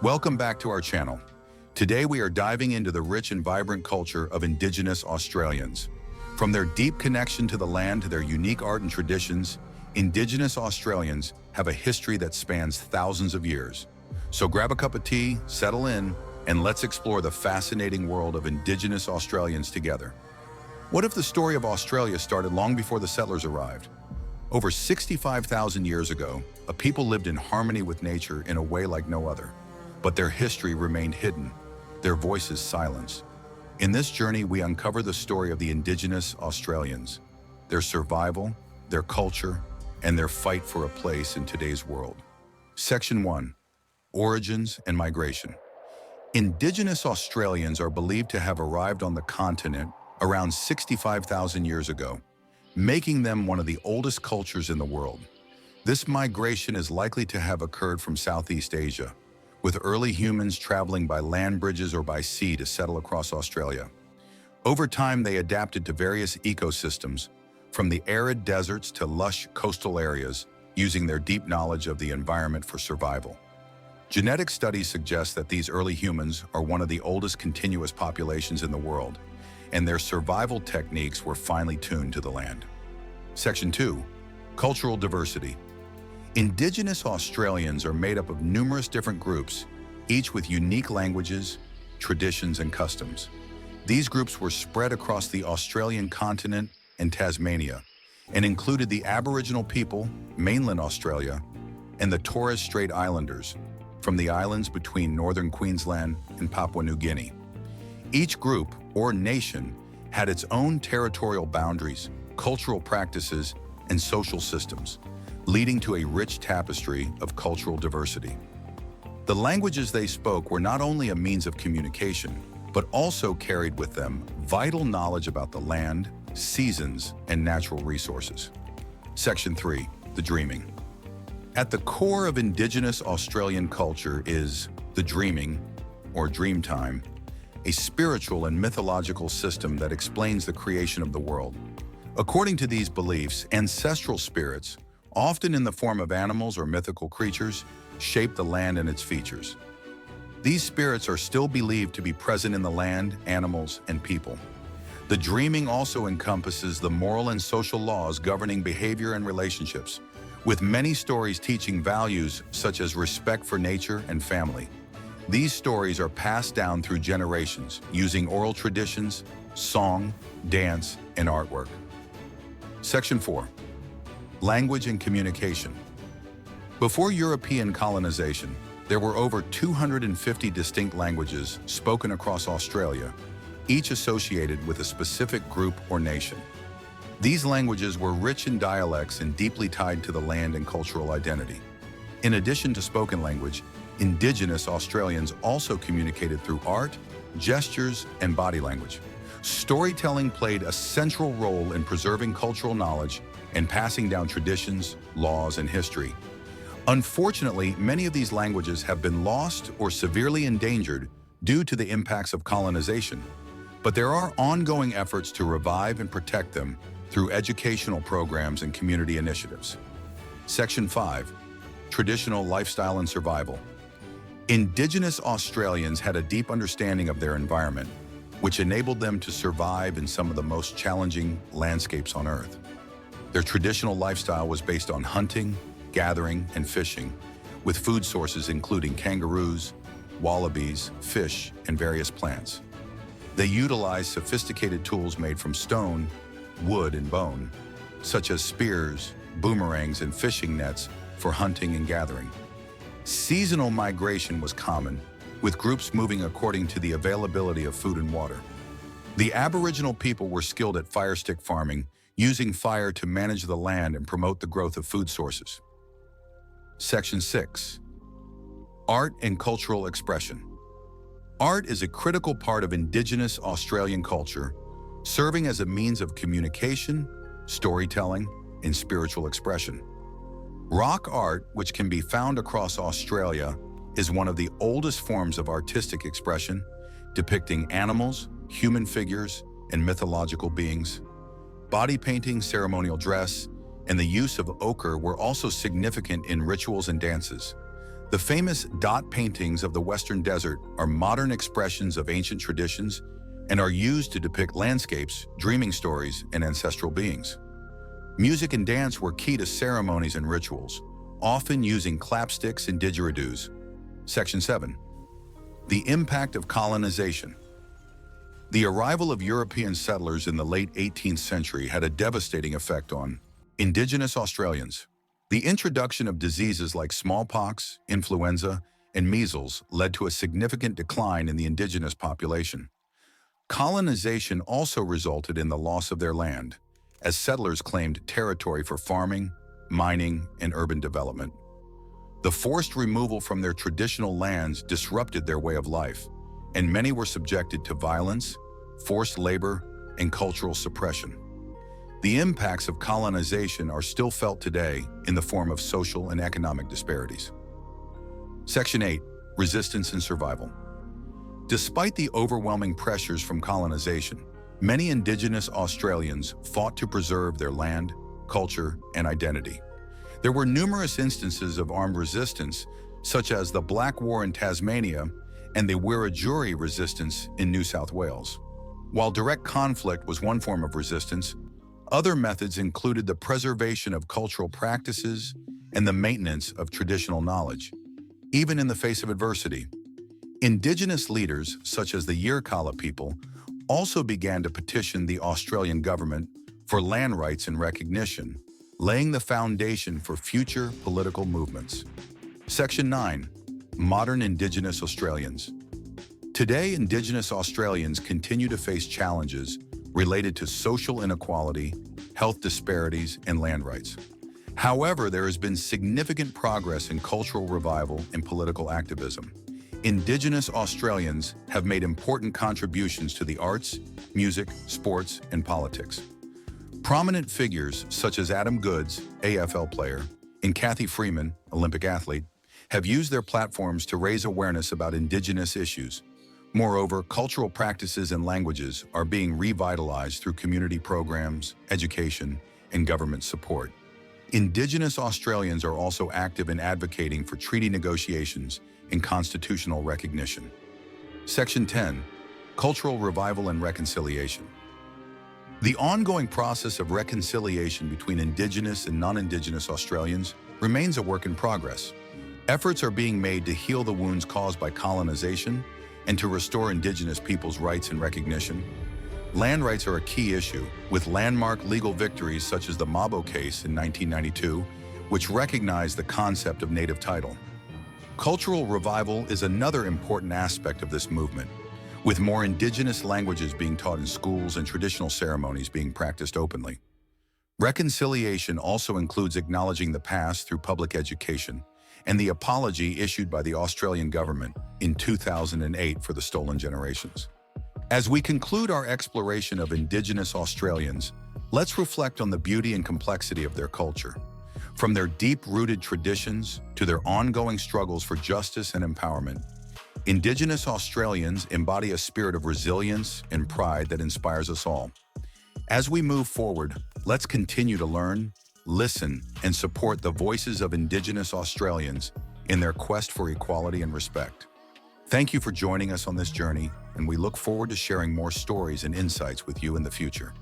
Welcome back to our channel. Today we are diving into the rich and vibrant culture of Indigenous Australians. From their deep connection to the land to their unique art and traditions, Indigenous Australians have a history that spans thousands of years. So grab a cup of tea, settle in, and let's explore the fascinating world of Indigenous Australians together. What if the story of Australia started long before the settlers arrived? Over 65,000 years ago, a people lived in harmony with nature in a way like no other. But their history remained hidden, their voices silenced. In this journey, we uncover the story of the Indigenous Australians, their survival, their culture, and their fight for a place in today's world. Section 1. Origins and Migration. Indigenous Australians are believed to have arrived on the continent around 65,000 years ago, making them one of the oldest cultures in the world. This migration is likely to have occurred from Southeast Asia, with early humans traveling by land bridges or by sea to settle across Australia. Over time, they adapted to various ecosystems, from the arid deserts to lush coastal areas, using their deep knowledge of the environment for survival. Genetic studies suggest that these early humans are one of the oldest continuous populations in the world, and their survival techniques were finely tuned to the land. Section 2. Cultural diversity. Indigenous Australians are made up of numerous different groups, each with unique languages, traditions, and customs. These groups were spread across the Australian continent and Tasmania, and included the Aboriginal people, mainland Australia, and the Torres Strait Islanders, from the islands between northern Queensland and Papua New Guinea. Each group, or nation, had its own territorial boundaries, cultural practices, and social systems, leading to a rich tapestry of cultural diversity. The languages they spoke were not only a means of communication, but also carried with them vital knowledge about the land, seasons, and natural resources. Section 3. The Dreaming. At the core of Indigenous Australian culture is the dreaming, or dream time, a spiritual and mythological system that explains the creation of the world. According to these beliefs, ancestral spirits, often in the form of animals or mythical creatures, shape the land and its features. These spirits are still believed to be present in the land, animals, and people. The dreaming also encompasses the moral and social laws governing behavior and relationships, with many stories teaching values such as respect for nature and family. These stories are passed down through generations using oral traditions, song, dance, and artwork. Section 4. Language and communication. Before European colonization, there were over 250 distinct languages spoken across Australia, each associated with a specific group or nation. These languages were rich in dialects and deeply tied to the land and cultural identity. In addition to spoken language, Indigenous Australians also communicated through art, gestures, and body language. Storytelling played a central role in preserving cultural knowledge and passing down traditions, laws, and history. Unfortunately, many of these languages have been lost or severely endangered due to the impacts of colonization, but there are ongoing efforts to revive and protect them through educational programs and community initiatives. Section 5. Traditional lifestyle and survival. Indigenous Australians had a deep understanding of their environment, which enabled them to survive in some of the most challenging landscapes on Earth. Their traditional lifestyle was based on hunting, gathering, and fishing, with food sources including kangaroos, wallabies, fish, and various plants. They utilized sophisticated tools made from stone, wood, and bone, such as spears, boomerangs, and fishing nets for hunting and gathering. Seasonal migration was common, with groups moving according to the availability of food and water. The Aboriginal people were skilled at fire stick farming, using fire to manage the land and promote the growth of food sources. Section 6. Art and cultural expression. Art is a critical part of Indigenous Australian culture, serving as a means of communication, storytelling, and spiritual expression. Rock art, which can be found across Australia, is one of the oldest forms of artistic expression, depicting animals, human figures, and mythological beings. Body painting, ceremonial dress, and the use of ochre were also significant in rituals and dances. The famous dot paintings of the Western Desert are modern expressions of ancient traditions and are used to depict landscapes, dreaming stories, and ancestral beings. Music and dance were key to ceremonies and rituals, often using clapsticks and didgeridoos. Section 7. The impact of colonization. The arrival of European settlers in the late 18th century had a devastating effect on Indigenous Australians. The introduction of diseases like smallpox, influenza, and measles led to a significant decline in the indigenous population. Colonization also resulted in the loss of their land, as settlers claimed territory for farming, mining, and urban development. The forced removal from their traditional lands disrupted their way of life, and many were subjected to violence, forced labor, and cultural suppression. The impacts of colonization are still felt today in the form of social and economic disparities. Section 8. Resistance and survival. Despite the overwhelming pressures from colonization, many Indigenous Australians fought to preserve their land, culture, and identity. There were numerous instances of armed resistance, such as the Black War in Tasmania and the Wiradjuri resistance in New South Wales. While direct conflict was one form of resistance, other methods included the preservation of cultural practices and the maintenance of traditional knowledge, even in the face of adversity. Indigenous leaders, such as the Yirrkala people, also began to petition the Australian government for land rights and recognition, laying the foundation for future political movements. Section 9. Modern Indigenous Australians. Today, Indigenous Australians continue to face challenges related to social inequality, health disparities, and land rights. However, there has been significant progress in cultural revival and political activism. Indigenous Australians have made important contributions to the arts, music, sports, and politics. Prominent figures such as Adam Goodes, AFL player, and Kathy Freeman, Olympic athlete, have used their platforms to raise awareness about Indigenous issues. Moreover, cultural practices and languages are being revitalized through community programs, education, and government support. Indigenous Australians are also active in advocating for treaty negotiations and constitutional recognition. Section 10. Cultural Revival and Reconciliation. The ongoing process of reconciliation between Indigenous and non-Indigenous Australians remains a work in progress. Efforts are being made to heal the wounds caused by colonization and to restore Indigenous peoples' rights and recognition. Land rights are a key issue, with landmark legal victories such as the Mabo case in 1992, which recognized the concept of native title. Cultural revival is another important aspect of this movement, with more Indigenous languages being taught in schools and traditional ceremonies being practiced openly. Reconciliation also includes acknowledging the past through public education and the apology issued by the Australian government in 2008 for the stolen generations. As we conclude our exploration of Indigenous Australians, let's reflect on the beauty and complexity of their culture. From their deep-rooted traditions to their ongoing struggles for justice and empowerment, Indigenous Australians embody a spirit of resilience and pride that inspires us all. As we move forward, let's continue to learn, listen, and support the voices of Indigenous Australians in their quest for equality and respect. Thank you for joining us on this journey, and we look forward to sharing more stories and insights with you in the future.